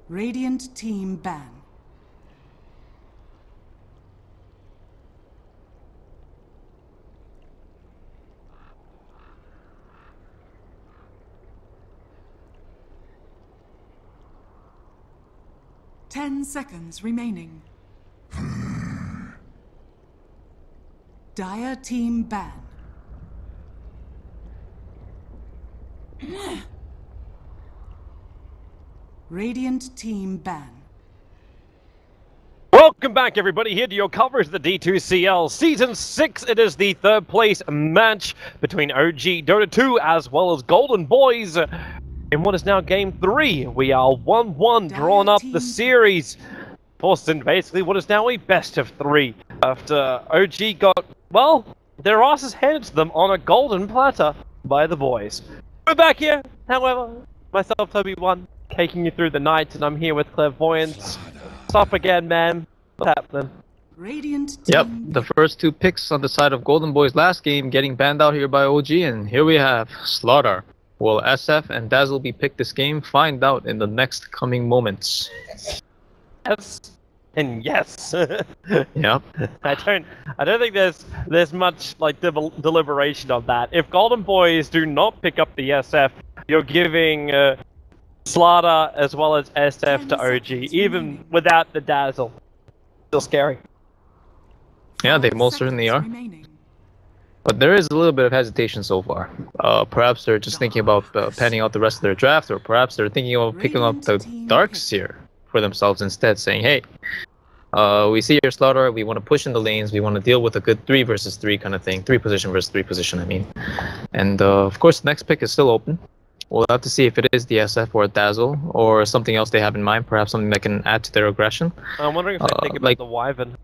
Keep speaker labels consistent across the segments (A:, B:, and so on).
A: Radiant team ban. Ten seconds remaining. Dire team ban. Radiant team ban.
B: Welcome back, everybody, here to your coverage of the D2CL Season 6. It is the third place match between OG Dota 2 as well as Golden Boys. In what is now Game 3, we are 1-1 drawn up the series. Forced in basically what is now a best of 3. After OG got, well, their asses handed to them on a golden platter by the boys. We're back here, however, myself, Toby1, taking you through the night, and I'm here with Clairvoyance. Stop again, man. What's happening?
A: Radiant
C: Yep,
A: team
C: the first 2 picks on the side of Golden Boys last game getting banned out here by OG, and here we have Slaughter. Will SF and Dazzle be picked this game? Find out in the next coming moments.
B: Yes. And yes.
C: Yep.
B: I don't think there's much like deliberation on that. If Golden Boys do not pick up the SF, you're giving Slaughter as well as SF to OG, even without the Dazzle. Still scary.
C: Yeah, they most certainly are. But there is a little bit of hesitation so far. Perhaps they're just thinking about panning out the rest of their draft, or perhaps they're thinking of picking up the Dark Seer for themselves instead, saying, hey, we see your Slaughter, we want to push in the lanes, we want to deal with a good 3 versus 3 kind of thing. 3 position versus 3 position, I mean. And of course, the next pick is still open. We'll have to see if it is the SF or a Dazzle, or something else they have in mind, perhaps something that can add to their aggression.
B: I'm wondering if they think about the Wyvern.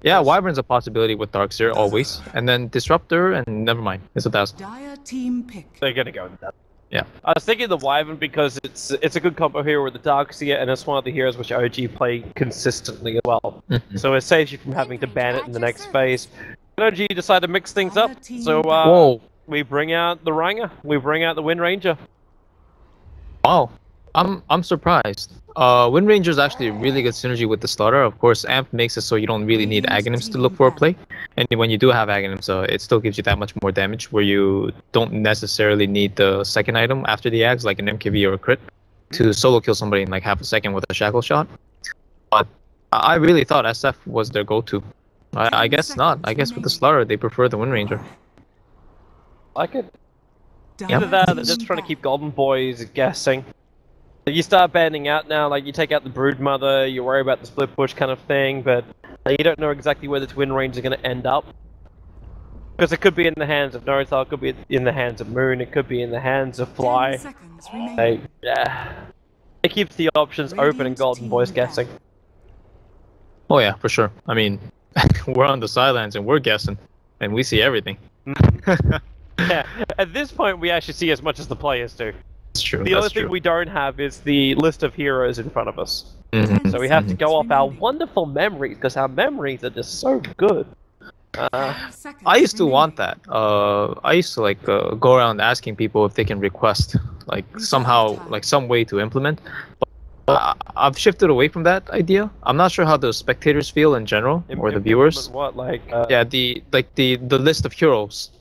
C: Yeah, Wyvern's a possibility with Darkseer, always. And then Disruptor, and never mind, it's a Dazzle.
A: Dire team pick.
B: They're gonna go with that.
C: Yeah.
B: I was thinking the Wyvern because it's a good combo hero with the Darkseer, and it's one of the heroes which OG play consistently as well. So it saves you from having to ban it in the next phase. And OG decided to mix things up, so we bring out the Ranger, we bring out the Wind Ranger.
C: Wow, I'm surprised. Wind Ranger is actually a really good synergy with the Slaughter. Of course, Amp makes it so you don't really need Aghanims to look for a play. And when you do have Aghanims, it still gives you that much more damage, where you don't necessarily need the second item after the Aghs, like an MKV or a crit, to solo kill somebody in like half a second with a shackle shot. But I really thought SF was their go-to. I guess not. I guess with the Slaughter, they prefer the Wind Ranger.
B: Like it. Either that, or they're just trying to keep Golden Boys guessing. You start banning out now, like you take out the Broodmother, you worry about the split push kind of thing, but you don't know exactly where the Twin Range are going to end up. Because it could be in the hands of Nothal, it could be in the hands of Moon, it could be in the hands of Fly. Yeah. It keeps the options open and Golden Boys guessing.
C: Oh yeah, for sure. I mean, we're on the sidelines and we're guessing, and we see everything.
B: Yeah, at this point we actually see as much as the players do.
C: That's true.
B: The only thing we don't have is the list of heroes in front of us.
C: Mm-hmm.
B: So we have to go off our wonderful memories, because our memories are just so good.
C: I used to want that. I used to like go around asking people if they can request like somehow, like some way to implement. But I've shifted away from that idea. I'm not sure how the spectators feel in general, or the viewers.
B: What, like?
C: Yeah, the list of heroes.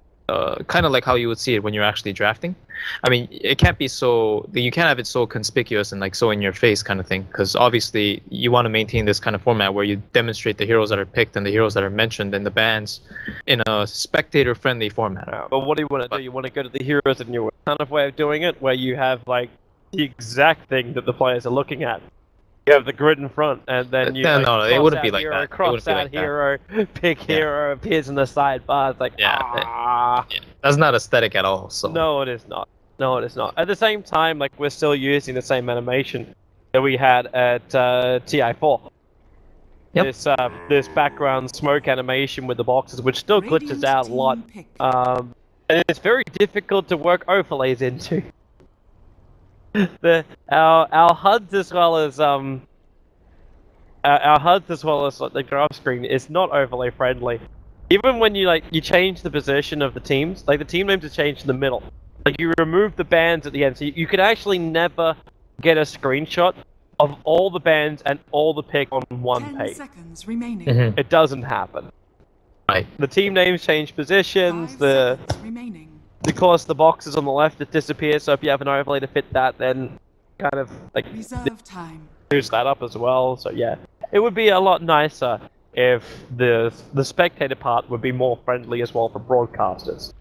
C: Kind of like how you would see it when you're actually drafting. I mean, it can't be so, you can't have it so conspicuous and like so in your face kind of thing, because obviously you want to maintain this kind of format where you demonstrate the heroes that are picked and the heroes that are mentioned in the bans in a spectator-friendly format.
B: But what do you want to do? You want to go to the heroes in your kind of way of doing it, where you have like the exact thing that the players are looking at. You have the grid in front, and then you
C: no, it wouldn't be like
B: hero,
C: that.
B: Cross out hero, pick hero, appears in the sidebar. It's like,
C: that's not aesthetic at all. So
B: no, it is not. No, it is not. At the same time, like we're still using the same animation that we had at TI4.
C: Yep.
B: This background smoke animation with the boxes, which still glitches out a lot, and it's very difficult to work overlays into. Our HUDs as well as our HUDs as well as like, the graph screen is not overlay friendly. Even when you change the position of the teams, like the team names are changed in the middle, Like, you remove the bans at the end, so you could actually never get a screenshot of all the bans and all the pick on one
A: 10
B: page.
A: seconds remaining.
B: It doesn't happen.
C: Right.
B: The team names change positions,
A: 5
B: the
A: seconds remaining.
B: of course the boxes on the left that disappear, so if you have an overlay to fit that, then kind of like
A: Reserve time.
B: boost that up as well. So yeah, it would be a lot nicer if the spectator part would be more friendly as well for broadcasters.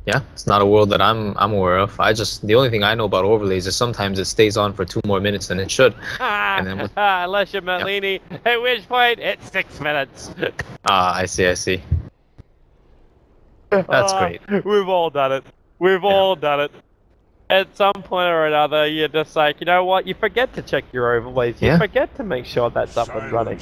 C: Yeah, it's not a world that I'm aware of. The only thing I know about overlays is sometimes it stays on for 2 more minutes than it should. And then
B: Unless you're Merlini, at which point it's 6 minutes.
C: I see. That's great.
B: We've all done it. We've all done it. At some point or another, you're just like, you know what? You forget to check your overlays. You forget to make sure that's up and running.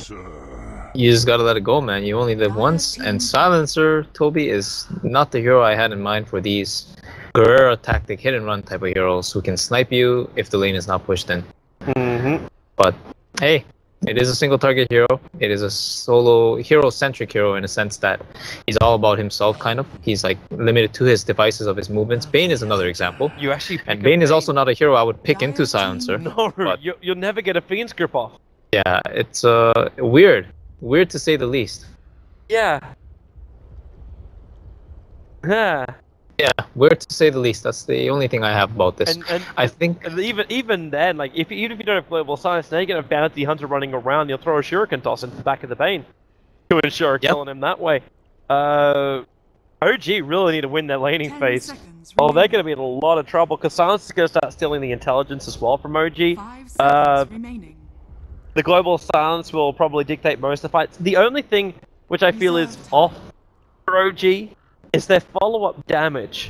C: You just gotta let it go, man. You only live once, and Silencer, Toby, is not the hero I had in mind for these guerrilla tactic hit and run type of heroes who can snipe you if the lane is not pushed in. But hey, it is a single target hero. It is a solo hero-centric hero in a sense that he's all about himself, kind of. He's like limited to his devices of his movements. Bane is another example.
B: You actually
C: and Bane is also not a hero I would pick into Silencer.
B: No,
C: but
B: you'll never get a Fiend's Grip off.
C: yeah, it's weird. Weird to say the least.
B: Yeah. Yeah.
C: Yeah, weird to say the least. That's the only thing I have about this.
B: And
C: I think
B: even then, like even if you don't have global science, now you get a bounty hunter running around. You'll throw a shuriken toss into the back of the Bane to ensure killing him that way. OG really need to win their laning phase. Oh, they're going to be in a lot of trouble because Silence is going to start stealing the intelligence as well from OG.
A: 5 seconds remaining.
B: The global silence will probably dictate most of the fights. The only thing which I feel is off for OG is their follow-up damage.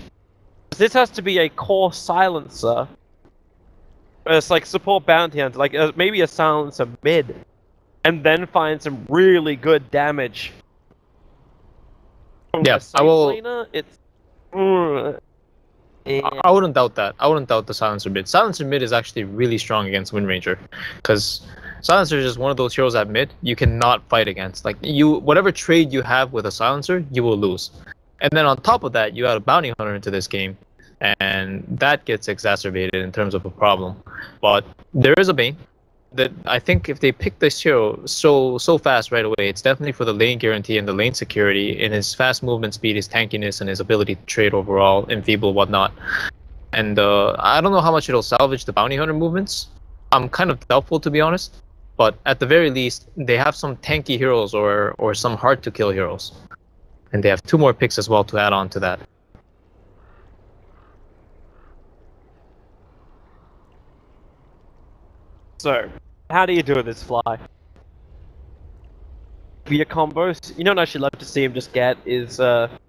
B: This has to be a core silencer. It's like support bounty hunter, like maybe a silencer mid, and then find some really good damage. From
C: yeah, I will.
B: Laner, it's.
C: I wouldn't doubt that. I wouldn't doubt the Silencer mid. Silencer mid is actually really strong against Wind Ranger, because Silencer is just one of those heroes at mid you cannot fight against. Like whatever trade you have with a Silencer, you will lose. And then on top of that, you add a Bounty Hunter into this game, and that gets exacerbated in terms of a problem. But there is a Bane that I think if they pick this hero so fast right away, it's definitely for the lane guarantee and the lane security in his fast movement speed, his tankiness, and his ability to trade overall, enfeeble, whatnot. And I don't know how much it'll salvage the Bounty Hunter movements. I'm kind of doubtful, to be honest. But at the very least, they have some tanky heroes or some hard-to-kill heroes. And they have 2 more picks as well to add on to that.
B: So, how do you do this, Fly? For your combos, you know what I should love to see him just get is actually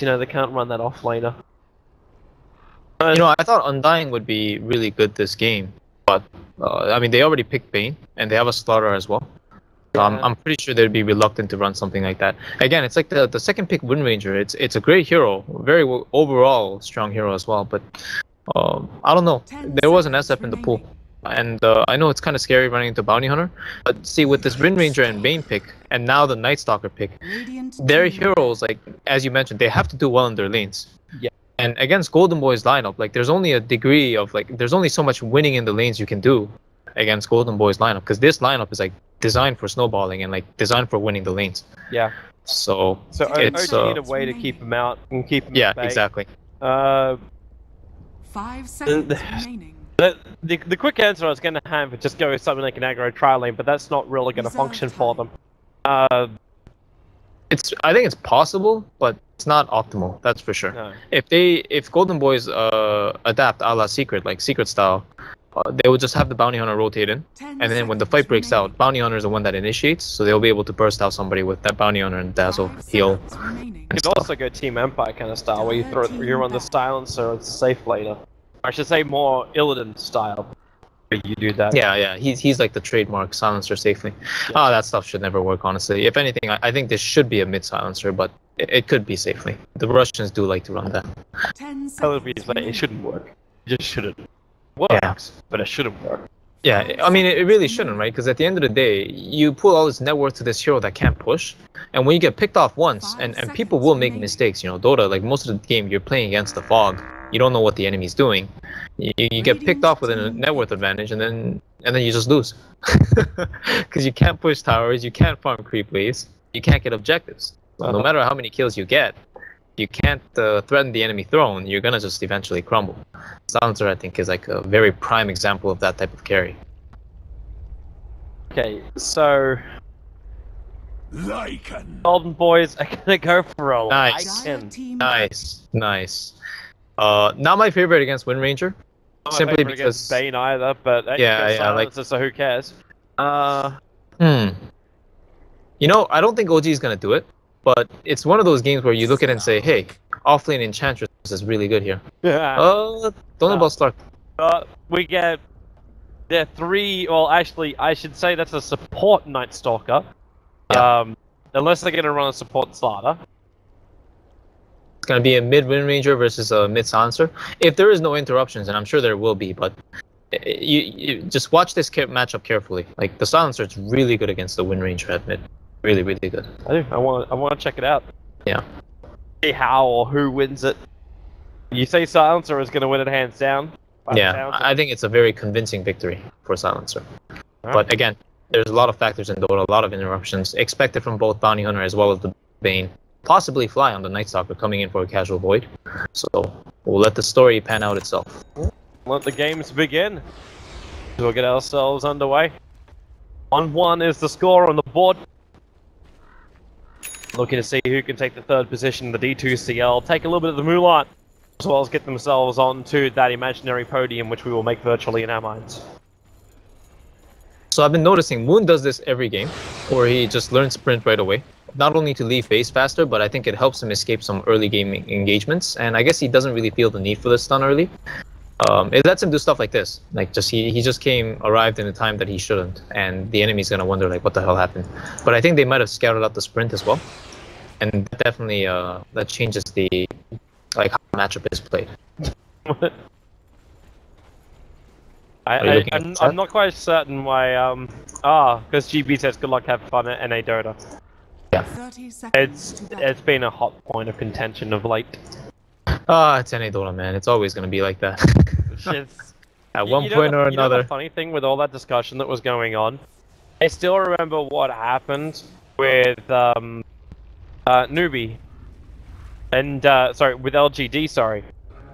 B: no, they can't run that off laner.
C: You know, I thought Undying would be really good this game, but I mean, they already picked Bane, and they have a Slaughter as well. So I'm pretty sure they'd be reluctant to run something like that. Again, it's like the second pick Wind Ranger. It's a great hero, very overall strong hero as well. But I don't know. There was an SF in the pool, and I know it's kind of scary running into Bounty Hunter. But see, with this Wind Ranger and Bane pick, and now the Night Stalker pick, their heroes, like as you mentioned, they have to do well in their lanes.
B: Yeah.
C: And against Golden Boy's lineup, like there's only a degree of there's only so much winning in the lanes you can do against Golden Boy's lineup, because this lineup is like designed for snowballing and like designed for winning the lanes.
B: Yeah.
C: So
B: it's need a way to keep him out and keep him at bay.
C: Exactly.
A: 5 seconds remaining.
B: The quick answer I was going to have is just go with something like an aggro tri lane, but that's not really going to function for them.
C: I think it's possible, but it's not optimal. That's for sure.
B: No.
C: If Golden Boys adapt a la Secret, like Secret style, they will just have the Bounty Hunter rotate in, and then when the fight breaks out, Bounty Hunter is the one that initiates, so they'll be able to burst out somebody with that Bounty Hunter and Dazzle, heal.
B: You could also go Team Empire kind of style, where you run the Silencer as a safe laner. I should say more Illidan style, where you do that.
C: Yeah, he's like the trademark Silencer safely. Yeah. That stuff should never work, honestly. If anything, I think this should be a mid Silencer, but it could be safely. The Russians do like to run that.
B: It shouldn't work. It just shouldn't. Works, but it shouldn't work.
C: Yeah, I mean, it really shouldn't, right? Because at the end of the day, you put all this net worth to this hero that can't push, and when you get picked off once, and people will make mistakes, you know, Dota, like most of the game, you're playing against the fog, you don't know what the enemy's doing, you get picked off with a net worth advantage, and then you just lose. Because you can't push towers, you can't farm creep waves, you can't get objectives. So no matter how many kills you get, you can't threaten the enemy throne, you're gonna just eventually crumble. Silencer, I think, is like a very prime example of that type of carry.
B: Okay, so Golden Boys are gonna go for a Lycan.
C: Nice. Not my favorite against Wind Ranger, simply because
B: Bane either, but Silencer, so who cares?
C: You know, I don't think OG is gonna do it, but it's one of those games where you look at it and say, hey, offlane Enchantress is really good here.
B: Yeah.
C: Don't know about Stark.
B: We get the 3, well actually I should say that's a support Night Stalker. Yeah. Unless they're gonna run a support Slaughter.
C: It's gonna be a mid Wind Ranger versus a mid Silencer. If there is no interruptions, and I'm sure there will be, but you just watch this matchup carefully. Like the Silencer is really good against the Wind Ranger at mid. Really good. I want to check it out. Yeah.
B: See how or who wins it. You say Silencer is going to win it hands down?
C: Yeah, I think it's a very convincing victory for Silencer. Right. But again, there's a lot of factors in Dota, a lot of interruptions expected from both Bounty Hunter as well as the Bane. Possibly Fly on the Night Stalker coming in for a casual void. So we'll let the story pan out itself.
B: Let the games begin. We'll get ourselves underway. 1-1 is the score on the board. Looking to see who can take the 3rd position in the D2CL, take a little bit of the moolah, as well as get themselves onto that imaginary podium, which we will make virtually in our minds.
C: So I've been noticing Moon does this every game, where he just learns sprint right away. Not only to leave base faster, but I think it helps him escape some early game engagements, and I guess he doesn't really feel the need for the stun early. It lets him do stuff like this, like he just arrived in a time that he shouldn't, and the enemy's gonna wonder like what the hell happened. But I think they might have scouted out the sprint as well, and definitely that changes the how the matchup is played.
B: I'm not quite certain why because GB says good luck, have fun at NA Dota.
C: Yeah,
B: it's been a hot point of contention of late.
C: It's NA Dota, man. It's always going to be like that. At one point or another.
B: The funny thing with all that discussion that was going on, I still remember what happened with Newbie. And, sorry, with LGD,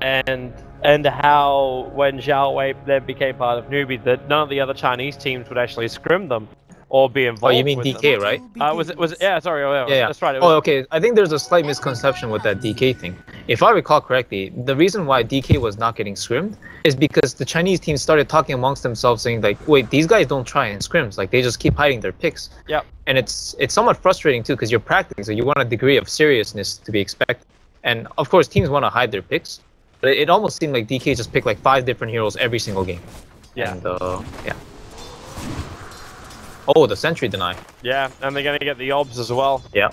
B: and how when Zhao Wei then became part of Newbie, that none of the other Chinese teams would actually scrim them. Or be involved.
C: Oh, you mean
B: with
C: DK,
B: them.
C: Right?
B: Yeah, sorry, yeah, that's right.
C: Okay. I think there's a slight misconception with that DK thing. If I recall correctly, the reason why DK was not getting scrimmed is because the Chinese teams started talking amongst themselves, saying like, "Wait, these guys don't try in scrims. Like they just keep hiding their picks."
B: Yeah.
C: And it's somewhat frustrating too, because you're practicing, so you want a degree of seriousness to be expected. And of course, teams want to hide their picks, but it almost seemed like DK just picked like 5 different heroes every single game.
B: Yeah.
C: And yeah. Oh, the sentry deny.
B: Yeah, and they're gonna get the obs as well.
C: Yeah.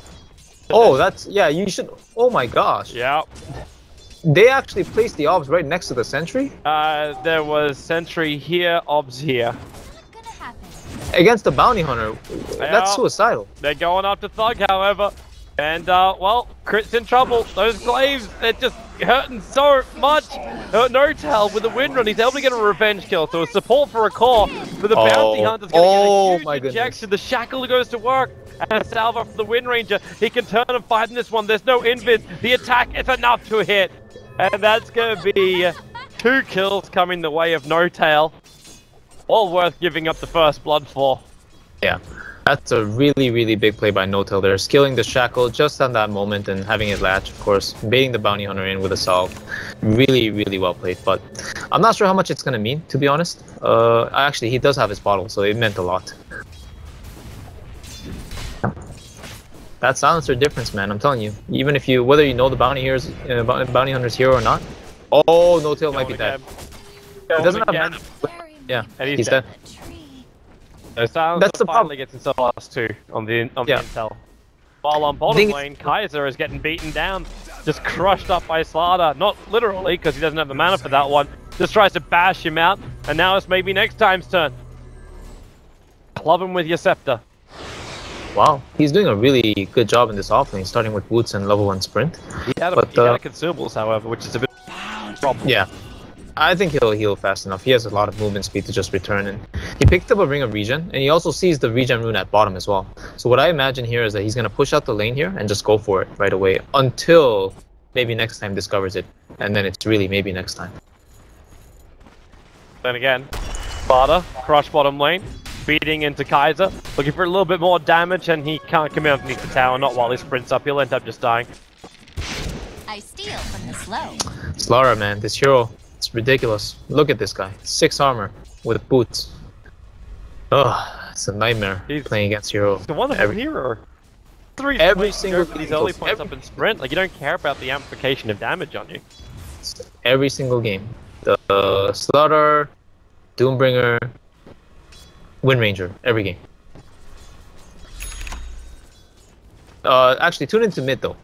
C: Oh, you should. Oh my gosh.
B: Yeah.
C: They actually placed the obs right next to the sentry?
B: There was sentry here, obs here.
C: Against the bounty hunter. That's suicidal.
B: They're going after Thug, however. And, well, Crit's in trouble. Those glaives, they're just hurting so much. No Tail with the wind run, he's able to get a revenge kill. So a support for a core, but the bounty hunter's going to get a huge injection. The shackle goes to work. And a salvo for the Wind Ranger. He can turn and fight in this one. There's no invis. The attack is enough to hit. And that's going to be 2 kills coming the way of No Tail. All worth giving up the first blood for.
C: Yeah. That's a really, really big play by No Tail there. Skilling the shackle just on that moment and having it latch, of course. Baiting the bounty hunter in with a salve. Really, really well played. But I'm not sure how much it's going to mean, to be honest. Actually, he does have his bottle, so it meant a lot. That silencer difference, man. I'm telling you. Even if whether you know the bounty hunter's here or not. Oh, No Tail might be dead. He doesn't have mana. Yeah,
B: and
C: he's dead.
B: That's the finally gets himself last 2 on the intel. While on bottom lane, Kaiser is getting beaten down, just crushed up by Slaughter. Not literally, because he doesn't have the mana for that one. Just tries to bash him out, and now it's maybe next time's turn. club him with your scepter.
C: Wow, he's doing a really good job in this offlane, starting with boots and level 1 sprint.
B: He had a consumables, however, which is a bit problem.
C: Yeah, I think he'll heal fast enough. He has a lot of movement speed to just return, and he picked up a ring of regen, and he also sees the regen rune at bottom as well. So what I imagine here is that he's going to push out the lane here and just go for it right away until maybe next time discovers it, and then it's really maybe next time.
B: Then again, Sparta, crush bottom lane, feeding into Kaiser, looking for a little bit more damage, and he can't come in underneath the tower, not while he sprints up, he'll end up just dying.
D: I steal from the slow.
C: Slara, man, this hero, it's ridiculous. Look at this guy, 6 armor with boots. Oh, it's a nightmare playing against hero.
B: He's the wonderful hero.
C: Every single
B: these early points up in sprint, like you don't care about the amplification of damage on you.
C: Every single game. The Slaughter, Doombringer, Wind Ranger, every game. Actually, tune into mid though.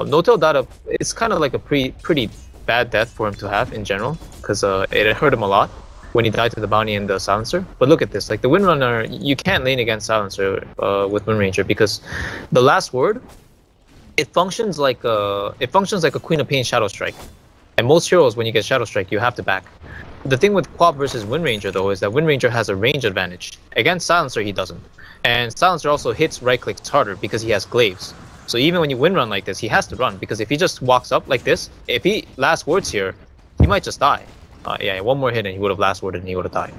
C: No-tail Dota, it's kind of like a pretty bad death for him to have in general, because it hurt him a lot when he died to the bounty and the silencer. But look at this, like the Windrunner, you can't lane against silencer with Wind Ranger, because the last word, it functions like a Queen of Pain Shadow Strike. And most heroes, when you get Shadow Strike, you have to back. The thing with Quap versus Wind Ranger though is that Wind Ranger has a range advantage. Against Silencer he doesn't. And Silencer also hits right clicks harder because he has glaives. So even when you wind run like this, he has to run, because if he just walks up like this, if he last words here, he might just die. Yeah, one more hit and he would have last worded and he would have died.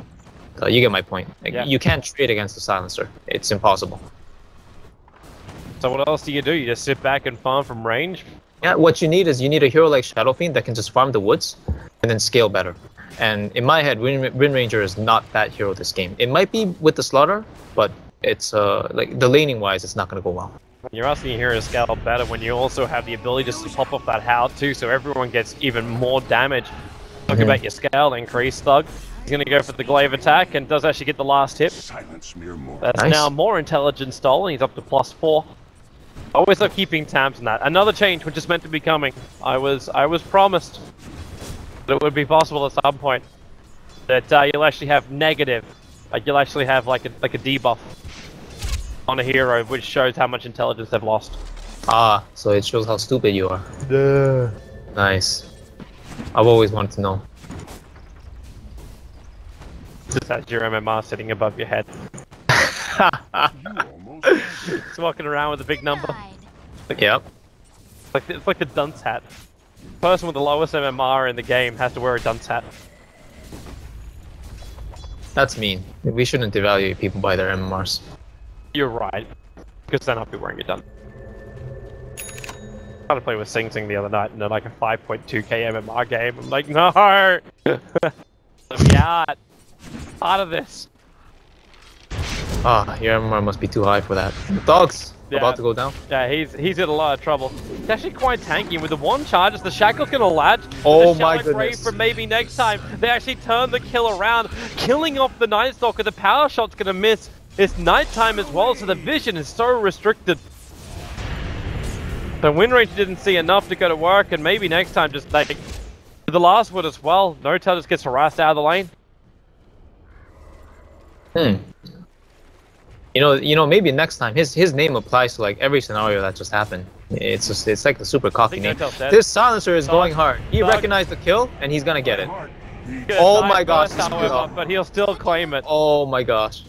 C: You get my point. Like,
B: yeah.
C: You can't trade against the Silencer. It's impossible.
B: So what else do? You just sit back and farm from range?
C: Yeah, what you need is a hero like Shadow Fiend that can just farm the woods and then scale better. And in my head, Wind Ranger is not that hero this game. It might be with the Slaughter, but it's like the laning wise, it's not going to go well.
B: You're asking your hero to scale better when you also have the ability just to pop off that Howl too, so everyone gets even more damage. Talk about your scale increase, Thug. He's going to go for the glaive attack and does actually get the last hit. That's
C: nice.
B: Now more intelligence stolen. He's up to +4. Always love keeping tabs on that. Another change which is meant to be coming. I was promised that it would be possible at some point that you'll actually have negative. Like you'll actually have like a debuff on a hero, which shows how much intelligence they've lost.
C: Ah, so it shows how stupid you are. Yeah. Nice. I've always wanted to know.
B: Just has your MMR sitting above your head. Just walking around with a big number.
C: Yep.
B: It's like the dunce hat. The person with the lowest MMR in the game has to wear a dunce hat.
C: That's mean. We shouldn't evaluate people by their MMRs.
B: You're right. Because then I'll be wearing a dunce. I tried to play with Sing Sing the other night in like a 5.2k MMR game. I'm like, no! Let me out! Out of this!
C: Ah, your MMR must be too high for that. Dogs!
B: Yeah.
C: About to go down.
B: Yeah, he's in a lot of trouble. He's actually quite tanky with the one charge. The Shackle's gonna latch.
C: Oh
B: the
C: my
B: Shadow Grave
C: goodness.
B: for maybe next time. They actually turn the kill around, killing off the Night Stalker. The power shot's gonna miss. It's nighttime as well, so the vision is so restricted. The Wind Ranger didn't see enough to go to work, and maybe next time just like the last one as well. No-tail just gets harassed out of the lane.
C: You know, maybe next time his name applies to like every scenario that just happened. It's like the super cocky name. This silencer is going hard. He recognized the kill and he's gonna get it. Oh my gosh!
B: However, but he'll still claim it.
C: Oh my gosh!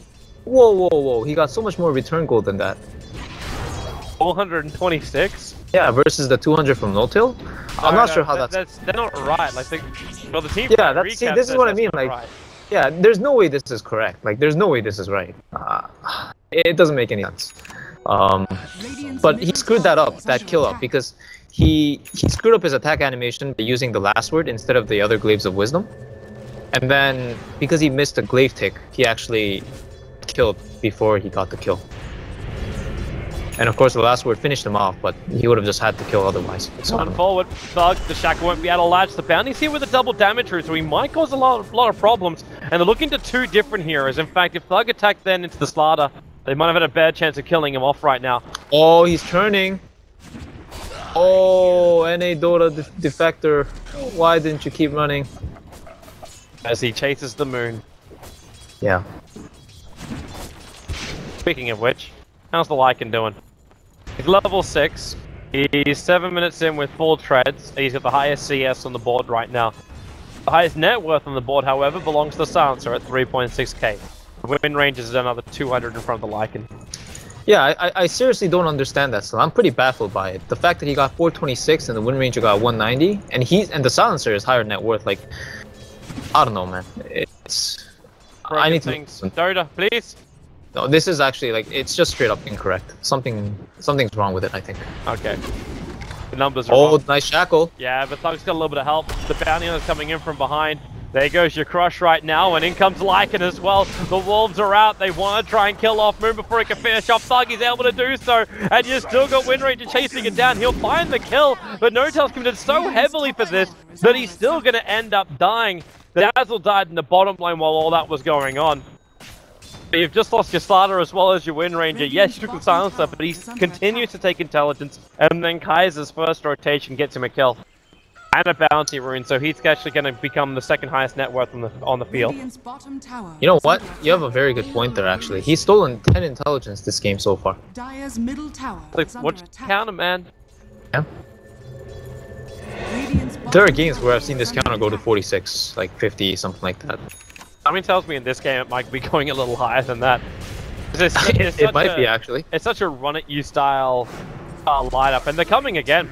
C: Whoa, whoa, whoa! He got so much more return gold than that.
B: 426.
C: Yeah, versus the 200 from No-tail. I'm not sure how that's.
B: They're not right. Like the team.
C: Yeah, see, this is what I mean. Like, right. Yeah, there's no way this is correct. Like, there's no way this is right. It doesn't make any sense. But he screwed that up, that kill up, because he screwed up his attack animation by using the last word instead of the other glaives of wisdom. And then because he missed a glaive tick, he actually killed before he got the kill. And of course the last word finished him off, but he would have just had to kill otherwise.
B: On forward, Thug, the Shackle won't be able to latch. The Bounty's here with a double damage route, so he might cause a lot of problems. And they're looking to two different heroes. In fact, if Thug attacked then into the Slaughter, they might have had a bad chance of killing him off right now.
C: Oh, he's turning. Oh, NA Dota defector. Why didn't you keep running?
B: As he chases the moon.
C: Yeah.
B: Speaking of which, how's the Lycan doing? He's level 6. He's 7 minutes in with full treads. He's got the highest CS on the board right now. The highest net worth on the board, however, belongs to the Silencer at 3.6k. The win range is another 200 in front of the Lycan.
C: Yeah, I seriously don't understand that still. I'm pretty baffled by it. The fact that he got 426 and the win range got 190, and the Silencer is higher net worth. Like, I don't know, man. It's I need to.
B: Dota, please.
C: No, this is actually like it's just straight up incorrect. Something's wrong with it, I think.
B: Okay. The numbers are wrong.
C: Nice shackle.
B: Yeah, but Thug's got a little bit of help. The bounty hunter's coming in from behind. There goes your crush right now, and in comes Lycan as well. The Wolves are out. They want to try and kill off Moon before he can finish off Thug. He's able to do so, and you still got Win Ranger chasing it down. He'll find the kill, but No-Tail's committed so heavily for this that he's still going to end up dying. The Dazzle died in the bottom lane while all that was going on. You've just lost your starter as well as your Win Ranger. Yes, you took the Silencer, but he continues to take intelligence, and then Kaiser's first rotation gets him a kill. And a bounty rune, so he's actually going to become the second highest net worth on the field.
C: You know what? You have a very good point there, actually. He's stolen 10 intelligence this game so far.
A: Dire's middle tower
B: Like, what's counter, man?
C: Yeah. There are games where I've seen this counter go to 46, like 50, something like that.
B: Something tells me in this game it might be going a little higher than that.
C: It might be, actually.
B: It's such a run-at-you style lineup, and they're coming again.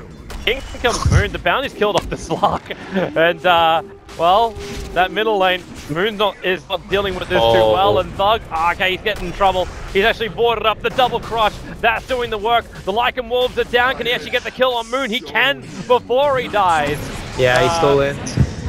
B: In comes Moon, the bounty's killed off the Slug, and well, that middle lane, Moon is not dealing with this too well, and Thug, okay, he's getting in trouble. He's actually boarded up the double crush, that's doing the work. The Lycan Wolves are down, can he actually get the kill on Moon? He can, before he dies.
C: Yeah, he stole it.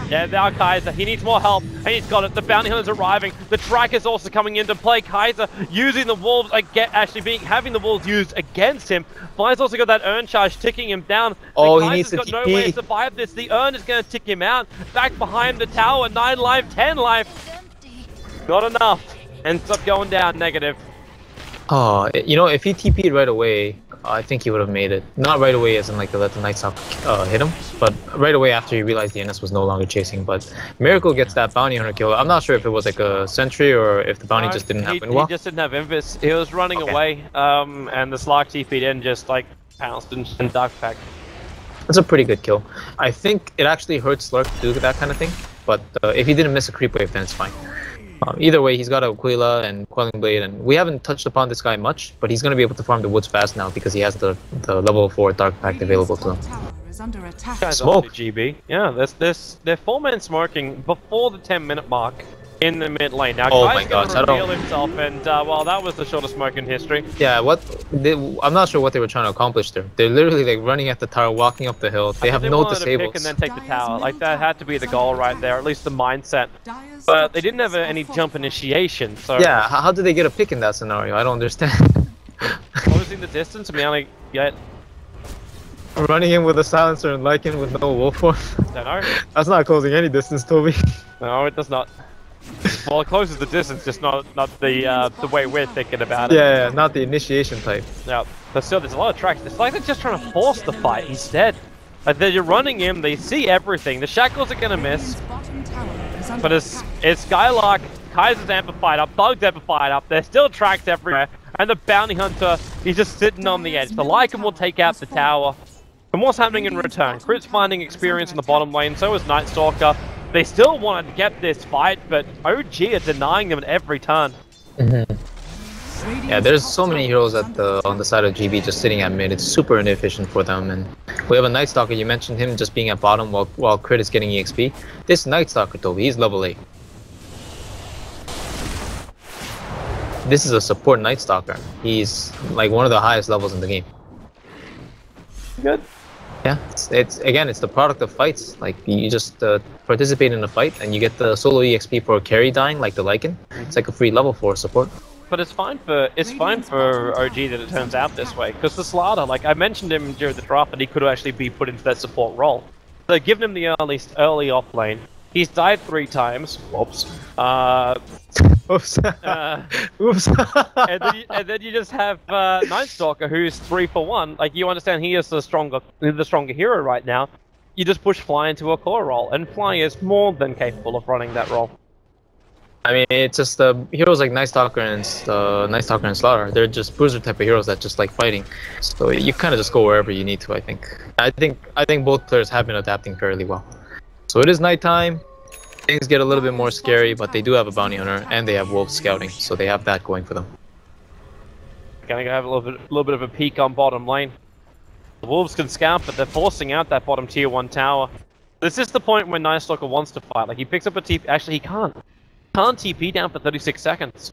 B: Yeah, now Kaiser, he needs more help, and he's got it. The bounty hunter's arriving. The tracker's also coming into play. Kaiser using the wolves, having the wolves used against him. Fly's also got that urn charge ticking him down.
C: Oh, he
B: Kaiser's
C: needs to
B: got no way to survive this. The urn is going to tick him out. Back behind the tower, 9 life, 10 life. Not enough. Ends up going down negative.
C: Oh, you know, if he TP'd right away, I think he would have made it. Not right away as in like to let the Night Stalker hit him, but right away after he realized the NS was no longer chasing. But Miracle gets that bounty hunter kill. I'm not sure if it was like a sentry or if the bounty just didn't happen well.
B: He just didn't have Invis. He was running away, and the Slark TP'd in just like pounced and Dark Pack.
C: That's a pretty good kill. I think it actually hurts Slurk to do that kind of thing, but if he didn't miss a creep wave, then it's fine. Either way, he's got a Aquila and Quelling Blade, and we haven't touched upon this guy much, but he's going to be able to farm the woods fast now because he has the level 4 Dark Pact available to him.
B: Smoke! GB. Yeah, they're 4-man smoking before the 10-minute mark in the mid lane. Now,
C: oh
B: Kai's going to reveal himself, and well, that was the shortest smoke in history.
C: Yeah, I'm not sure what they were trying to accomplish there. They're literally like running at the tower, walking up the hill. They have no disables.
B: To pick and then take the tower. Like that had to be the goal right there, at least the mindset. But they didn't have any jump initiation, so
C: yeah. How did they get a pick in that scenario? I don't understand.
B: Closing the distance, I mean, like, yeah.
C: Running in with a silencer and Lycan with no wolf form.
B: Don't know.
C: That's not closing any distance, Toby.
B: No, it does not. Well, it closes the distance, just not the way we're thinking about it.
C: Yeah, not the initiation type.
B: Yeah, but still, there's a lot of tracks. It's like they're just trying to force the fight instead. Like they're running in, they see everything. The shackles are gonna miss, but it's Skylark, Kaiser's amplified up, Thug's amplified up. There's still tracks everywhere, and the bounty hunter is just sitting on the edge. The Lycan will take out the tower. And what's happening in return? Crit's finding experience in the bottom lane, so is Night Stalker. They still wanted to get this fight, but OG are denying them at every turn.
C: Yeah, there's so many heroes on the side of GB just sitting at mid. It's super inefficient for them, and we have a Night Stalker. You mentioned him just being at bottom while Crit is getting EXP. This Night Stalker, Toby, he's level 8. This is a support Night Stalker. He's like one of the highest levels in the game.
B: Good.
C: Yeah, it's the product of fights. Like you just participate in a fight and you get the solo EXP for carry dying, like the Lycan. It's like a free level 4 support.
B: But it's fine for OG that it turns out this way, because the Slaughter, like I mentioned him during the draft, that he could actually be put into that support role. So giving him the early off lane. He's died 3 times. Whoops.
C: Oops. Oops.
B: and then you just have Night Stalker, who's 3 for 1. Like you understand, he is the stronger hero right now. You just push Fly into a core role, and Fly is more than capable of running that role.
C: I mean, it's just heroes like Night Stalker and Slaughter. They're just bruiser type of heroes that just like fighting. So you kind of just go wherever you need to. I think both players have been adapting fairly well. So it is nighttime. Things get a little bit more scary, but they do have a bounty hunter and they have wolves scouting, so they have that going for them.
B: Gonna go have a little bit of a peek on bottom lane. The wolves can scout, but they're forcing out that bottom tier 1 tower. This is the point when Night Stalker wants to fight. Like he picks up a TP. Actually, he can't. Can't TP down for 36 seconds.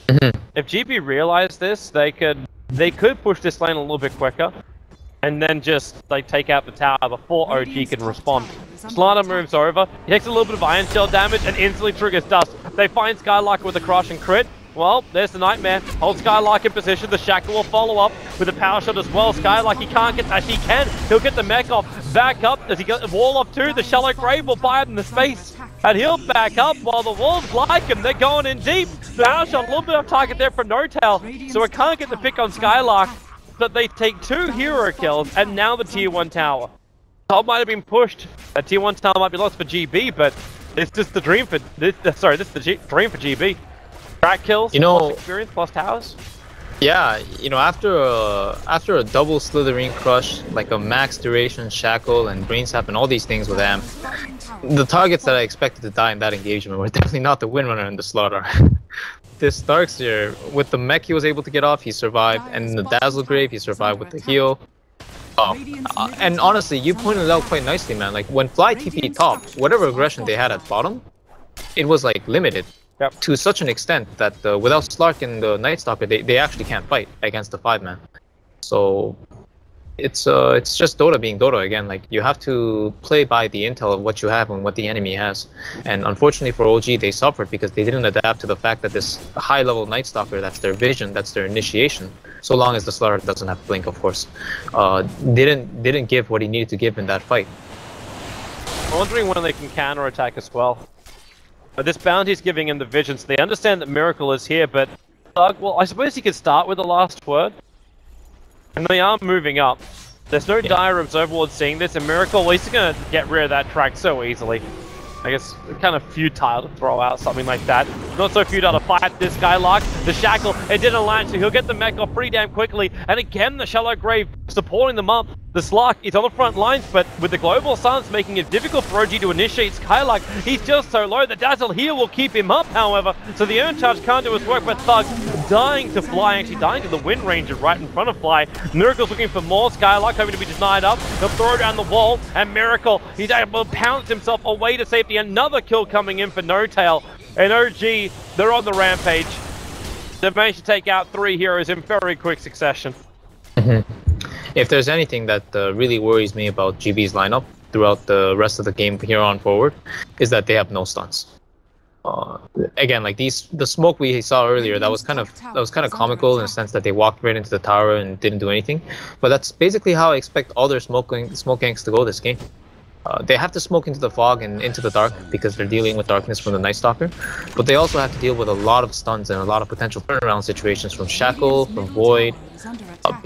B: If GB realized this, they could push this lane a little bit quicker, and then just like take out the tower before OG can respond. Slaughter moves over. He takes a little bit of Iron Shell damage and instantly triggers Dust. They find Skylarker with a crush and crit. Well, there's the Nightmare. Hold Skylark in position. The Shackle will follow up with a power shot as well. Skylark, he can't get... Actually, he can. He'll get the mech off. Back up. Does he get the wall off too? The Shallow Grave will buy it in the space. And he'll back up while the Wolves like him. They're going in deep. The power shot, a little bit off target there for No-Tail. So it can't get the pick on Skylark. But they take 2 hero kills and now the tier 1 tower. Top might have been pushed. A tier 1 tower might be lost for GB, but it's just the dream for... this is the dream for GB. Track kills, plus experience, plus towers.
C: Yeah, after a double Slithering Crush, like a max duration Shackle and Brain Sap and all these things with Amp, the targets that I expected to die in that engagement were definitely not the Windrunner and the Slaughter. This Darkseer, with the mech he was able to get off, he survived, and in the Dazzle Grave, he survived with the heal. And honestly, you pointed it out quite nicely, man. Like when Fly TP top, whatever aggression they had at bottom, it was like limited.
B: Yep.
C: To such an extent that without Slark and the Night Stalker, they actually can't fight against the 5-man. So it's just Dota being Dota again. Like you have to play by the intel of what you have and what the enemy has. And unfortunately for OG, they suffered because they didn't adapt to the fact that this high-level Night Stalker, that's their vision, that's their initiation. So long as the Slaughter doesn't have Blink, of course, didn't give what he needed to give in that fight.
B: I'm wondering when they can counter-attack as well. But this bounty's giving him the vision, so they understand that Miracle is here, but Thug, well, I suppose he could start with the last word. And they are moving up. There's no dire Observer Ward seeing this, and Miracle, well, he's going to get rid of that track so easily. I guess kind of futile to throw out something like that. Not so futile to fight this Skylark. The Shackle, it didn't land, so he'll get the mech off pretty damn quickly. And again, the Shallow Grave supporting them up. The Slark is on the front lines, but with the global stance making it difficult for OG to initiate Skylark, he's just so low. The Dazzle here will keep him up, however, so the Earn Charge can't do his work, but Thug dying to Fly, actually dying to the Wind Ranger right in front of Fly. Miracle's looking for more. Skylark hoping to be denied up. He'll throw it down the wall, and Miracle, he's able to pounce himself away to safety. Another kill coming in for No-Tail, and OG, they're on the rampage. They've managed to take out 3 heroes in very quick succession.
C: If there's anything that really worries me about GB's lineup throughout the rest of the game here on forward, is that they have no stuns. Again, like the smoke we saw earlier, that was kind of comical in the sense that they walked right into the tower and didn't do anything. But that's basically how I expect all their smoke ganks to go this game. They have to smoke into the fog and into the dark because they're dealing with darkness from the Night Stalker, but they also have to deal with a lot of stuns and a lot of potential turnaround situations from Shackle, from Void,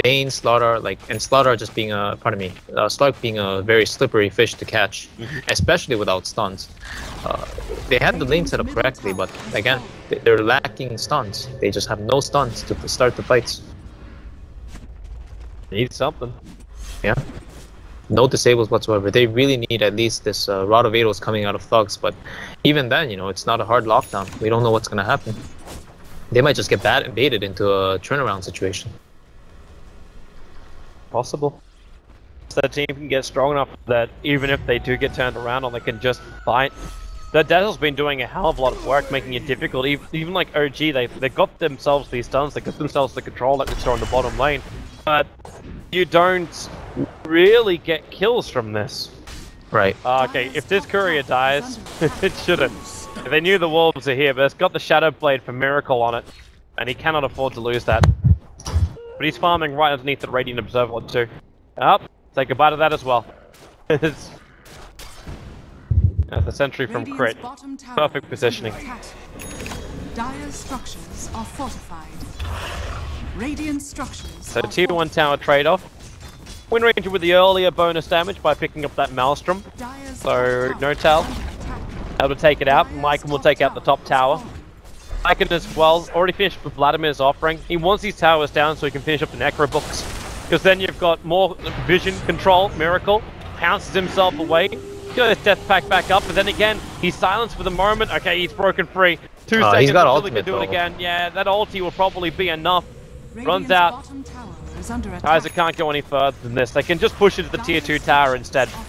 C: Bane, Slaughter, and Slaughter just being Slark being a very slippery fish to catch, especially without stuns. They had the lane set up correctly, but again, they're lacking stuns. They just have no stuns to start the fights.
B: Need something.
C: Yeah. No disables whatsoever. They really need at least this Rod of Ados coming out of Thugs, but even then, it's not a hard lockdown. We don't know what's going to happen. They might just get baited into a turnaround situation.
B: Possible. So the team can get strong enough that even if they do get turned around on, they can just fight. The Dazzle's been doing a hell of a lot of work, making it difficult. Even like OG, they got themselves these stuns, they got themselves the control that we saw in the bottom lane. But you don't really get kills from this.
C: Right.
B: Okay, if this courier dies, it shouldn't. If they knew the wolves are here, but it's got the Shadow Blade for Miracle on it, and he cannot afford to lose that. But he's farming right underneath the Radiant Observer too. Say goodbye to that as well. That's the sentry from Crit. Perfect positioning.
A: Dire structures are fortified. Radiant structures.
B: So tier 1 tower trade-off. Wind Ranger with the earlier bonus damage by picking up that Maelstrom. So No-Tail able to take it out. Lycan will take out the top tower. Lycan as well, already finished with Vladimir's offering. He wants these towers down so he can finish up the Necro books. Because then you've got more vision control. Miracle pounces himself away. Got his death pack back up, but then again, he's silenced for the moment. Okay, he's broken free. 2 seconds
C: he's got
B: until
C: ultimate,
B: he can do it
C: though.
B: again. Yeah, that ulti will probably be enough. Runs
A: Radiant's
B: out.
A: bottom tower is under attack.
B: Kaiser can't go any further than this. They can just push it to the tier 2 tower instead.
A: Are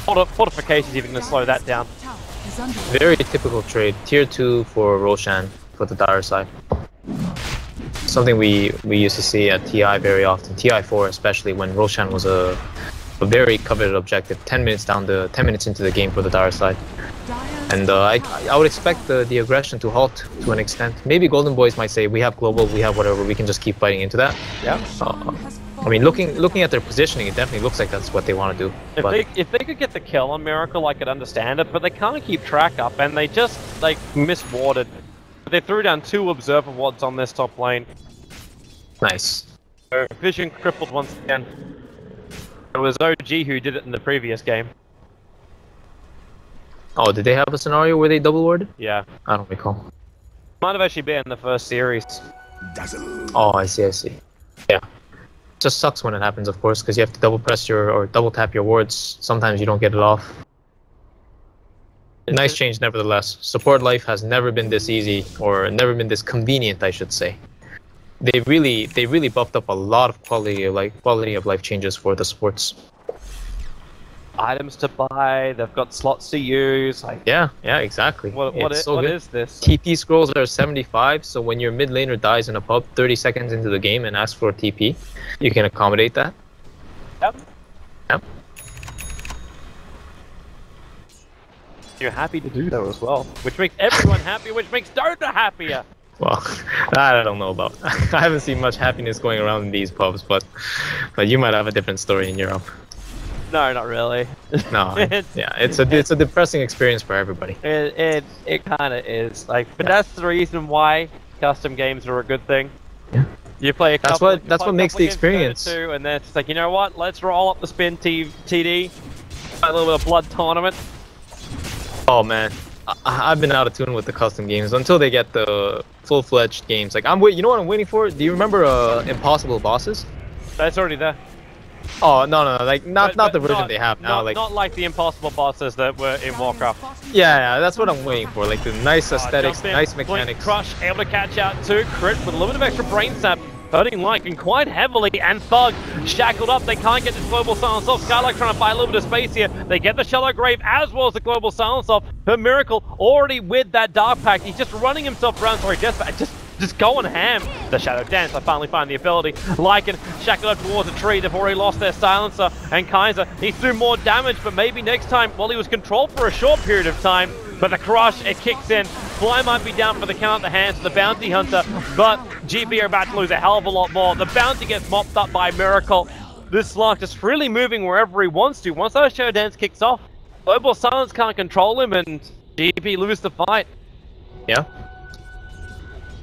A: fortified.
B: Fortification's even going to slow that down.
A: Tower is under attack.
C: Very typical trade. Tier 2 for Roshan for the dire side. Something we used to see at TI very often. TI 4 especially, when Roshan was a very coveted objective. 10 minutes into the game for the dire side. And I would expect the aggression to halt to an extent. Maybe Golden Boys might say, we have global, we have whatever, we can just keep fighting into that.
B: Yeah.
C: I mean, looking at their positioning, it definitely looks like that's what they want to do.
B: If they could get the kill on Miracle, I could understand it, but they can't keep track up, and they just, like, miswarded. They threw down 2 Observer Wards on this top lane.
C: Nice.
B: So, Vision crippled once again. It was OG who did it in the previous game.
C: Oh, did they have a scenario where they double warded?
B: Yeah.
C: I don't recall.
B: Might have actually been in the first series.
C: Oh, I see. Yeah. Just sucks when it happens, of course, because you have to double press or double tap your wards. Sometimes you don't get it off. Nice change, nevertheless. Support life has never been this easy, or never been this convenient, I should say. They really buffed up a lot of quality of life changes for the supports.
B: Items to buy, they've got slots to use. Like,
C: yeah, exactly.
B: What is this?
C: TP scrolls are 75, so when your mid laner dies in a pub 30 seconds into the game and asks for a TP, you can accommodate that. Yep.
B: You're happy to do that as well, which makes everyone happy, which makes Dota happier.
C: Well, that I don't know about. I haven't seen much happiness going around in these pubs, but you might have a different story in Europe.
B: No, not really.
C: No, it's a depressing experience for everybody.
B: It kind of is. But that's the reason why custom games are a good thing.
C: Yeah.
B: You play a couple.
C: That's what makes the experience.
B: And then it's like, you know what? Let's roll up the spin TD. A little bit of blood tournament.
C: Oh man, I've been out of tune with the custom games until they get the full-fledged games. Like you know what I'm waiting for? Do you remember Impossible Bosses?
B: That's already there.
C: Oh no, like not the version they have now.
B: Not like the impossible bosses that were in Warcraft.
C: Yeah, that's what I'm waiting for. Like the nice aesthetics, nice mechanics.
B: Blink Crush able to catch out too. Crit with a little bit of extra brain sap. Hurting Lycan quite heavily, and Thug shackled up. They can't get this global silence off. Skylark trying to buy a little bit of space here. They get the Shallow Grave as well as the global silence off. Her Miracle already with that Dark Pact. He's just running himself around. Sorry, just going ham. The Shadow Dance, I finally find the ability. Lycan shackled up towards a tree. They've already lost their silencer. And Kaiser, he's through more damage, but maybe next time, well, he was controlled for a short period of time. But the Crush, it kicks in. Fly might be down for the count at the hands of the Bounty Hunter, but GB are about to lose a hell of a lot more. The Bounty gets mopped up by Miracle. This Slark just freely moving wherever he wants to. Once that Shadow Dance kicks off, Global Silence can't control him, and GB lose the fight.
C: Yeah.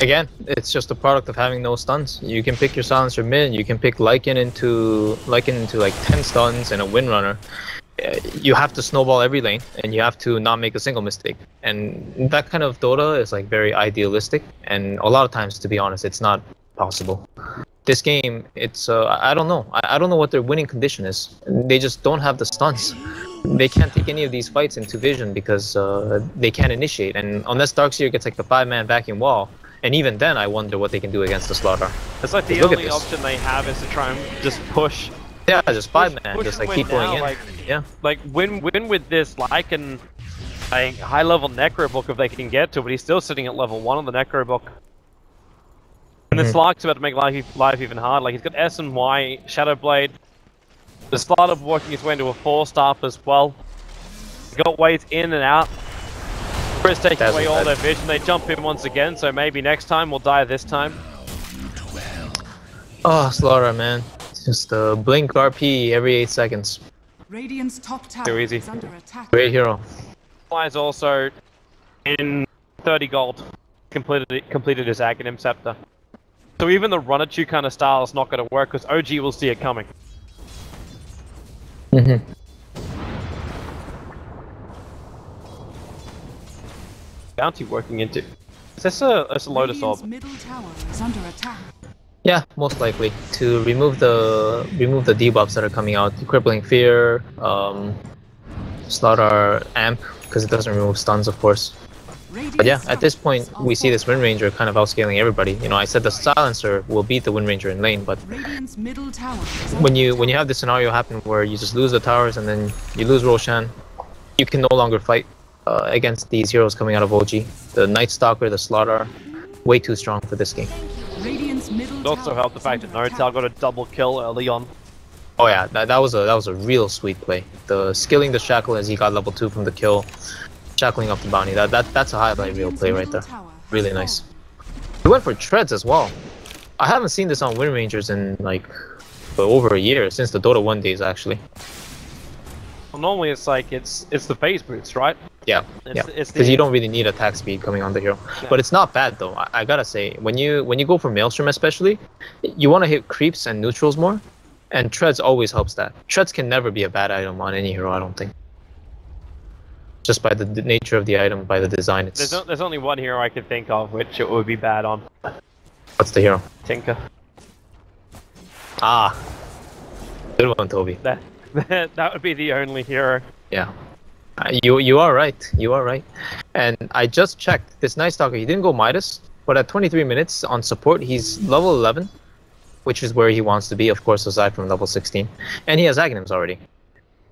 C: Again, it's just a product of having no stuns. You can pick your silencer mid, you can pick Lycan into like 10 stuns and a Windrunner. You have to snowball every lane, and you have to not make a single mistake. And that kind of Dota is like very idealistic, and a lot of times, to be honest, it's not possible. This game, it's I don't know. I don't know what their winning condition is. They just don't have the stuns. They can't take any of these fights into vision because they can't initiate. And unless Darkseer gets like the 5-man vacuum wall, and even then, I wonder what they can do against the Slaughter.
B: It's like the only option they have is to try and just push.
C: Yeah, just 5-man, just like keep going in. Yeah.
B: Like win with this Lycan a high level Necro book if they can get to, but he's still sitting at level 1 on the Necro book. And this Slark's about to make life even hard. Like he's got S and Y, Shadow Blade. The Slaughter working his way into a 4-staff as well. He's got ways in and out. Chris taking away all their vision. They jump in once again, so maybe next time we'll die this time.
C: Oh, Slaughter, man. Just blink RP every 8 seconds.
A: Radiant's top tower
B: Too easy.
A: is under attack.
C: Great hero.
B: Flies also in 30 gold. Completed his Aghanim Scepter. So even the Run-at-you kind of style is not going to work because OG will see it coming. bounty working into? Is this a Lotus Orb?
A: Radiant's middle tower is under attack.
C: Yeah, most likely to remove the debuffs that are coming out. The Crippling Fear, Slaughter Amp, because it doesn't remove stuns, of course. But yeah, at this point, we see this Wind Ranger kind of outscaling everybody. You know, I said the Silencer will beat the Wind Ranger in lane, but
A: Radiant's middle tower is
C: when
A: under
C: you have this scenario happen where you just lose the towers and then you lose Roshan, you can no longer fight against these heroes coming out of OG. The Night Stalker, the Slaughter, way too strong for this game.
A: Radiant's middle
B: It also helped the fact that Notal got a double kill early on.
C: Oh yeah, that was a real sweet play. The skilling the Shackle as he got level 2 from the kill, shackling up the bounty. That's a highlight reel play right there. Really nice. He went for treads as well. I haven't seen this on Wind Rangers in like for over a year, since the Dota 1 days actually.
B: Well, normally it's like it's the phase boost, right?
C: Yeah, because you don't really need attack speed coming on the hero.
B: Yeah.
C: But it's not bad though. I gotta say, when you go for Maelstrom especially, you want to hit creeps and neutrals more, and treads always helps that. Treads can never be a bad item on any hero, I don't think. Just by the nature of the item, by the design.
B: There's only one hero I can think of which it would be bad on.
C: What's the hero?
B: Tinker.
C: Ah, good one, Toby.
B: That would be the only hero.
C: Yeah. You are right. You are right. And I just checked this Night Stalker. He didn't go Midas, but at 23 minutes on support, he's level 11, which is where he wants to be, of course, aside from level 16. And he has Aghanims already.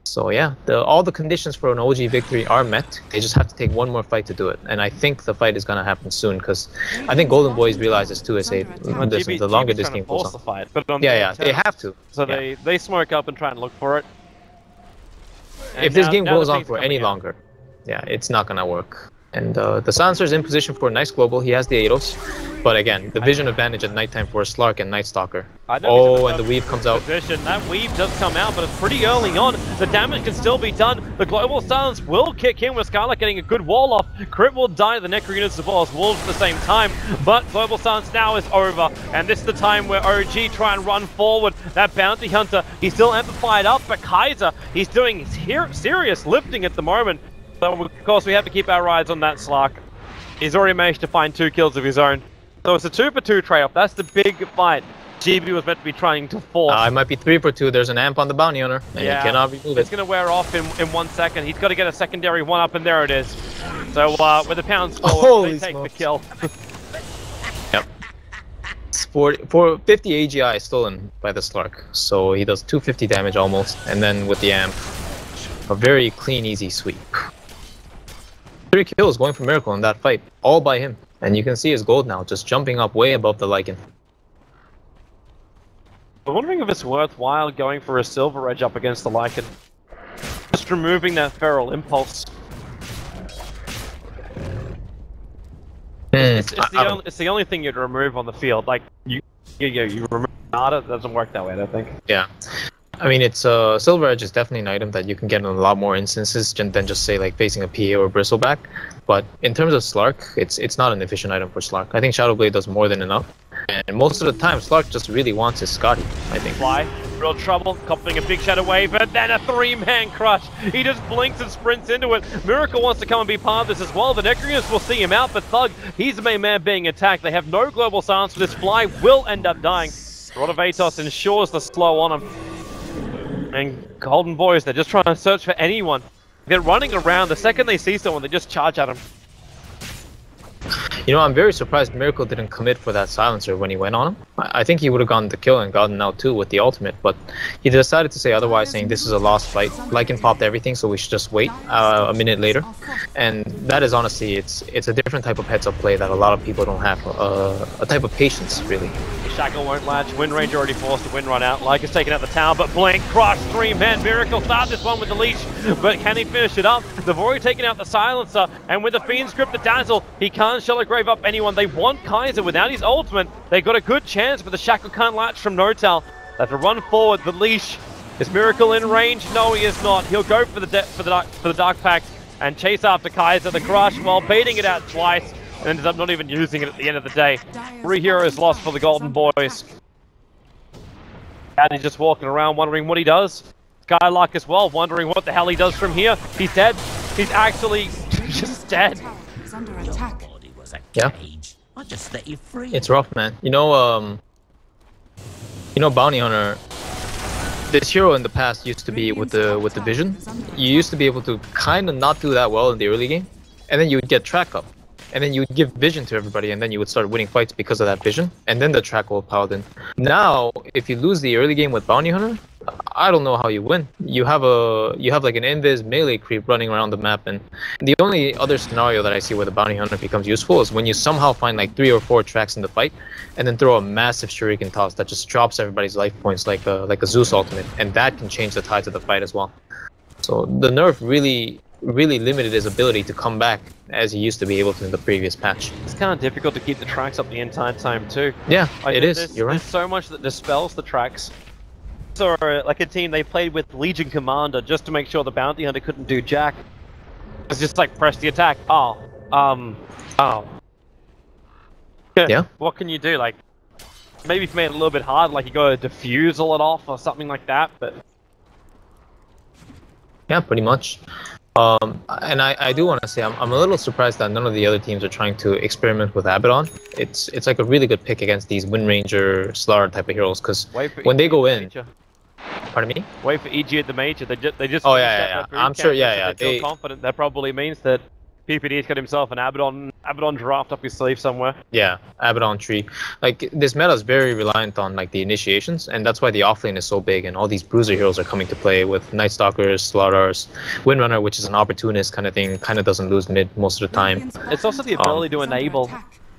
C: So yeah, all the conditions for an OG victory are met. They just have to take one more fight to do it. And I think the fight is going to happen soon, because I think Golden Boys realize this too, as the longer this game goes on. Yeah, they have to.
B: So they smoke up and try and look for it. And
C: if this game goes on for any longer, yeah, it's not gonna work. And the Silencer's in position for a nice global. He has the Ados, but again, the vision advantage at nighttime for a Slark and Night Stalker. Oh, and the weave comes out.
B: That weave does come out, but it's pretty early on. The damage can still be done. The global silence will kick in with Scarlet getting a good wall off. Crit will die, the Necro units as well as Wolves at the same time. But global silence now is over, and this is the time where OG try and run forward. That bounty hunter, he's still amplified up, but Kaiser, he's doing serious lifting at the moment. So of course we have to keep our eyes on that Slark. He's already managed to find 2 kills of his own. So it's a 2-for-2 trade-off. That's the big fight GB was meant to be trying to force.
C: It might be 3-for-2. There's an amp on the bounty hunter, and you cannot remove it.
B: It's going to wear off in 1 second. He's got to get a secondary 1-up, and there it is. So with the pounds forward, they take the kill.
C: Yep. It's 50 AGI stolen by the Slark, so he does 250 damage almost, and then with the amp, a very clean, easy sweep. 3 kills going for Miracle in that fight, all by him. And you can see his gold now, just jumping up way above the Lycan.
B: I'm wondering if it's worthwhile going for a Silver Edge up against the Lycan. Just removing that Feral Impulse. It's the only thing you'd remove on the field. Like, you remove Nada, it doesn't work that way, I don't think.
C: Yeah. I mean, it's Silver Edge is definitely an item that you can get in a lot more instances than just say like facing a PA or Bristleback. But in terms of Slark, it's not an efficient item for Slark. I think Shadowblade does more than enough. And most of the time, Slark just really wants his Scotty, I think.
B: Fly, real trouble, copying a big Shadow Wave, and then a 3-man crush. He just blinks and sprints into it. Miracle wants to come and be part of this as well. The Necrounus will see him out, but Thug, he's the main man being attacked. They have no global silence, so this Fly will end up dying. Rod of Atos ensures the slow on him. And Golden Boys, they're just trying to search for anyone. They're running around. The second they see someone, they just charge at him.
C: You know, I'm very surprised Miracle didn't commit for that Silencer when he went on him. I think he would have gotten the kill and gotten out too with the ultimate, but he decided to say otherwise, saying this is a lost fight. Lycan popped everything, so we should just wait a minute later. And that is honestly, it's a different type of heads-up play that a lot of people don't have. A type of patience, really.
B: Shackle won't latch. Wind Ranger already forced the wind run out. Lycan's taking out the tower, but Blink, Crush, 3-man. Miracle start this one with the leash, but can he finish it up? They've already taken out the Silencer, and with the Fiend's Grip, the Dazzle, he can't Shallow Grave up anyone. They want Kaiser without his ultimate. They got a good chance, but the Shackle can't latch from Notal. They have to run forward. The leash. Is Miracle in range? No, he is not. He'll go for the Dark Pact and chase after Kaiser. The Crush, while baiting it out twice, and ended up not even using it at the end of the day. 3 heroes lost for the Golden Boys. And he's just walking around wondering what he does. Skylark as well, wondering what the hell he does from here. He's dead. He's actually just dead.
A: is under attack.
C: Yeah.
E: I'll just set you free.
C: It's rough, man. You know, Bounty Hunter. This hero in the past used to be with the vision. You used to be able to kind of not do that well in the early game, and then you would get track up, and then you would give vision to everybody, and then you would start winning fights because of that vision, and then the track will paladin. Now, if you lose the early game with Bounty Hunter, I don't know how you win. You have like an invis melee creep running around the map, and the only other scenario that I see where the Bounty Hunter becomes useful is when you somehow find like 3 or 4 tracks in the fight, and then throw a massive shuriken toss that just drops everybody's life points like a Zeus ultimate, and that can change the tides of the fight as well. So the nerf really limited his ability to come back as he used to be able to in the previous patch.
B: It's kind of difficult to keep the tracks up the entire time too.
C: Yeah, it is. You're right.
B: There's so much that dispels the tracks. So, like a team, they played with Legion Commander just to make sure the Bounty Hunter couldn't do jack. It's just like, press the attack. Oh.
C: Yeah.
B: What can you do? Like, maybe if you made it a little bit hard, like you got to diffusal it off or something like that, but...
C: Yeah, pretty much. And I do want to say I'm a little surprised that none of the other teams are trying to experiment with Abaddon. It's like a really good pick against these Wind Ranger, Slaughter type of heroes, because when they go in... Pardon me?
B: Wait for EG at the major. They just.
C: Oh yeah. I'm sure. Yeah.
B: They feel confident. That probably means that PPD's got himself an Abaddon draft up his sleeve somewhere.
C: Yeah, Abaddon tree. Like this meta is very reliant on like the initiations, and that's why the offlane is so big, and all these bruiser heroes are coming to play with Night Stalkers, Slaughters, Windrunner, which is an opportunist kind of thing, kind of doesn't lose mid most of the time.
B: It's also the ability to enable.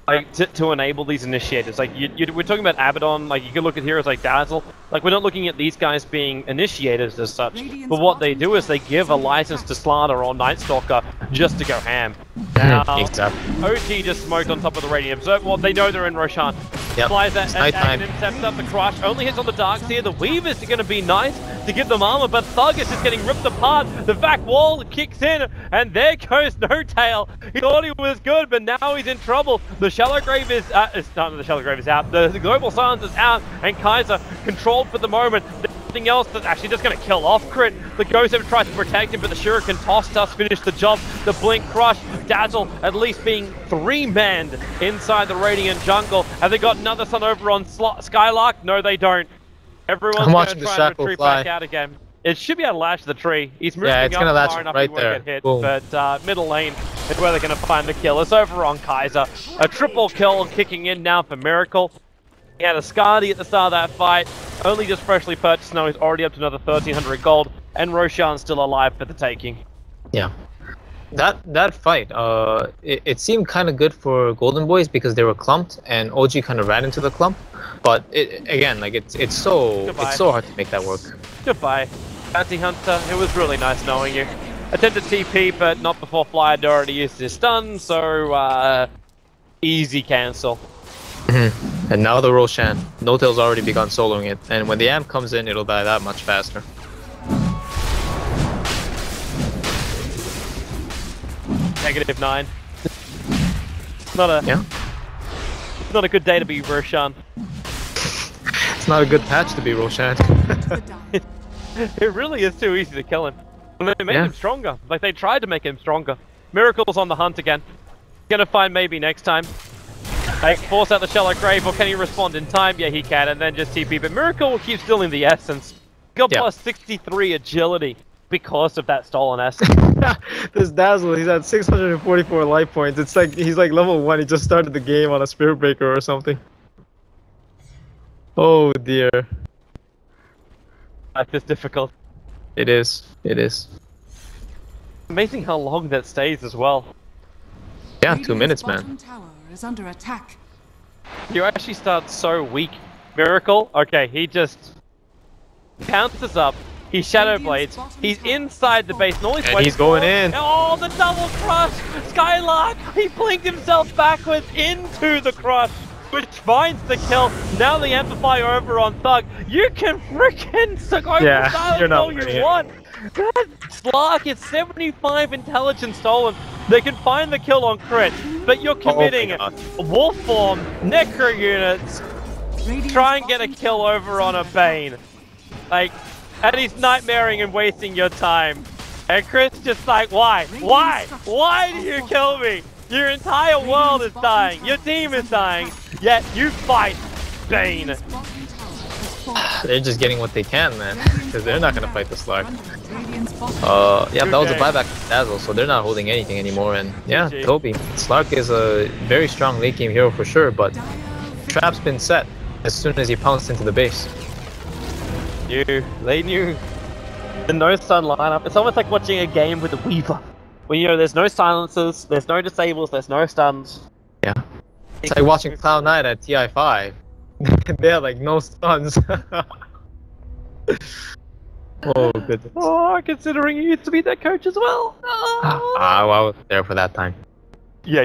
B: Like, to enable these initiators. Like, we're talking about Abaddon, like, you can look at heroes like Dazzle. Like, we're not looking at these guys being initiators as such. But what they do is they give a license to Slaughter or Night Stalker just to go ham.
C: Exactly.
B: OG just smoked on top of the Radiant Observer. Well, they know they're in Roshan.
C: Yep.
B: Flies at Aghanim, steps up the crush. Only hits on the Darks here. The Weavers are going to be nice to give them armor, but Thug is just getting ripped apart. The back wall kicks in, and there goes No Tail. He thought he was good, but now he's in trouble. The Shallow Grave is the Shallow Grave is out. The Global Silence is out, and Kaiser controlled for the moment. Nothing else that's actually just going to kill off Crit. The Ghost have tried to protect him, but the Shuriken Toss does finish the job. The Blink Crush, Dazzle at least being 3-manned inside the Radiant jungle. Have they got another Sun over on Skylark? No, they don't. Everyone's going to try to retreat back out again. It should be able to lash the tree. He's moving up far enough he won't get hit, but middle lane is where they're going to find the kill. It's over on Kaiser. A triple kill kicking in now for Miracle. He had a Skadi at the start of that fight, only just freshly purchased, now he's already up to another 1300 gold, and Roshan's still alive for the taking.
C: Yeah. That fight, it seemed kind of good for Golden Boys because they were clumped, and OG kind of ran into the clump, but again, like it's so hard to make that work.
B: Goodbye, Bounty Hunter, it was really nice knowing you. Attempted TP, but not before Flyer had already used his stun, so easy cancel.
C: And now the Roshan. No Tail's already begun soloing it, and when the amp comes in, it'll die that much faster.
B: -9. Not a good day to be Roshan.
C: It's not a good patch to be Roshan.
B: It really is too easy to kill him. And they made him stronger. Like, they tried to make him stronger. Miracle's on the hunt again. Gonna find maybe next time. Like, force out the Shallow Grave, or can he respond in time? Yeah, he can, and then just TP. But Miracle will keep stealing the essence. Got plus 63 agility because of that stolen essence.
C: This Dazzle, he's at 644 life points. It's like he's like level 1. He just started the game on a Spirit Breaker or something. Oh dear.
B: Life is difficult.
C: It is. It is.
B: Amazing how long that stays as well.
C: Yeah, 2 minutes, man.
A: Is under attack.
B: You actually start so weak. Miracle, okay, he just pounces up. He Shadow Blades. He's inside the base. And
C: he's going in.
B: Oh, the double crush! Skylark! He blinked himself backwards into the crush, which finds the kill. Now the Amplify over on Thug. You can frickin'
C: you're not
B: all you want. That Slark is 75 intelligence stolen. They can find the kill on Crit, but you're committing Wolf Form, Necro units, try and get a kill over on a Bane. Like, and he's nightmaring and wasting your time. And Chris just like, why? Why? Why do you kill me? Your entire world is dying. Your team is dying. Yet you fight Bane.
C: They're just getting what they can, man. Because they're not gonna fight the Slark. Yeah, that was a buyback from Dazzle, so they're not holding anything anymore. And yeah, Toby, Slark is a very strong late game hero for sure, but trap's been set as soon as he pounced into the base.
B: They knew. The no stun lineup. It's almost like watching a game with a Weaver. When you know there's no silencers, there's no disables, there's no stuns.
C: Yeah. It's like watching Cloud9 at TI5. They have like no stuns. Oh goodness.
B: Oh, considering you used to be their coach as well.
C: Well, I was there for that time.
B: Yeah.